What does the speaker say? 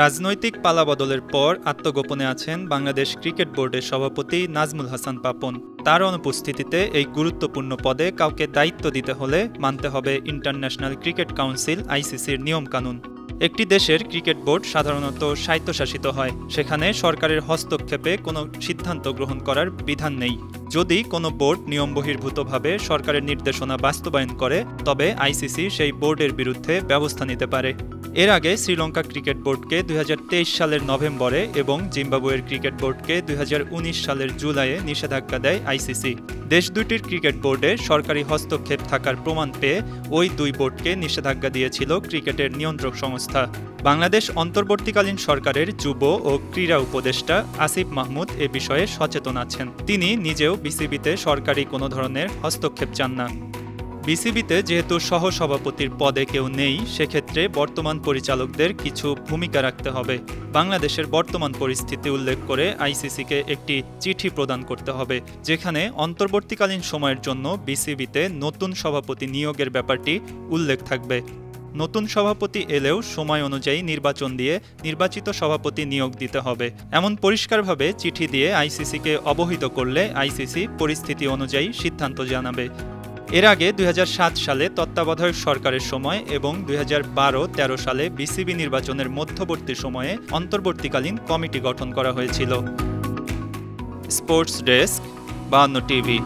রাজনৈতিক পালাবদলের পর আত্মগোপনে আছেন বাংলাদেশ ক্রিকেট বোর্ডের সভাপতি নাজমুল হাসান পাপন। তার অনুপস্থিতিতে এই গুরুত্বপূর্ণ পদে কাউকে দায়িত্ব দিতে হলে মানতে হবে ইন্টারন্যাশনাল ক্রিকেট কাউন্সিল আইসিসির নিয়মকানুন। একটি দেশের ক্রিকেট বোর্ড সাধারণত স্বায়ত্তশাসিত হয়, সেখানে সরকারের হস্তক্ষেপে কোনো সিদ্ধান্ত গ্রহণ করার বিধান নেই। যদি কোনো বোর্ড নিয়মবহির্ভূতভাবে সরকারের নির্দেশনা বাস্তবায়ন করে, তবে আইসিসি সেই বোর্ডের বিরুদ্ধে ব্যবস্থা নিতে পারে। এর আগে শ্রীলঙ্কা ক্রিকেট বোর্ডকে ২০২৩ সালের নভেম্বরে এবং জিম্বাবুয়ের ক্রিকেট বোর্ডকে ২০১৯ সালের জুলাইয়ে নিষেধাজ্ঞা দেয় আইসিসি। দেশ দুটির ক্রিকেট বোর্ডে সরকারি হস্তক্ষেপ থাকার প্রমাণ পেয়ে ওই দুই বোর্ডকে নিষেধাজ্ঞা দিয়েছিল ক্রিকেটের নিয়ন্ত্রক সংস্থা। বাংলাদেশ অন্তর্বর্তীকালীন সরকারের যুব ও ক্রীড়া উপদেষ্টা আসিফ মাহমুদ এ বিষয়ে সচেতন আছেন। তিনি নিজেও বিসিবিতে সরকারি কোনো ধরনের হস্তক্ষেপ চান না। বিসিবিতে যেহেতু সহসভাপতির পদে কেউ নেই, সেক্ষেত্রে বর্তমান পরিচালকদের কিছু ভূমিকা রাখতে হবে। বাংলাদেশের বর্তমান পরিস্থিতি উল্লেখ করে আইসিসিকে একটি চিঠি প্রদান করতে হবে, যেখানে অন্তর্বর্তীকালীন সময়ের জন্য বিসিবিতে নতুন সভাপতি নিয়োগের ব্যাপারটি উল্লেখ থাকবে। নতুন সভাপতি এলেও সময় অনুযায়ী নির্বাচন দিয়ে নির্বাচিত সভাপতি নিয়োগ দিতে হবে, এমন পরিষ্কারভাবে চিঠি দিয়ে আইসিসিকে অবহিত করলে আইসিসি পরিস্থিতি অনুযায়ী সিদ্ধান্ত জানাবে। এর আগে ২০০৭ সালে তত্ত্বাবধায়ক সরকারের সময় এবং ২০১২-১৩ সালে বিসিবি নির্বাচনের মধ্যবর্তী সময়ে অন্তর্বর্তীকালীন কমিটি গঠন করা হয়েছিল। Sports desk, ৫২ TV.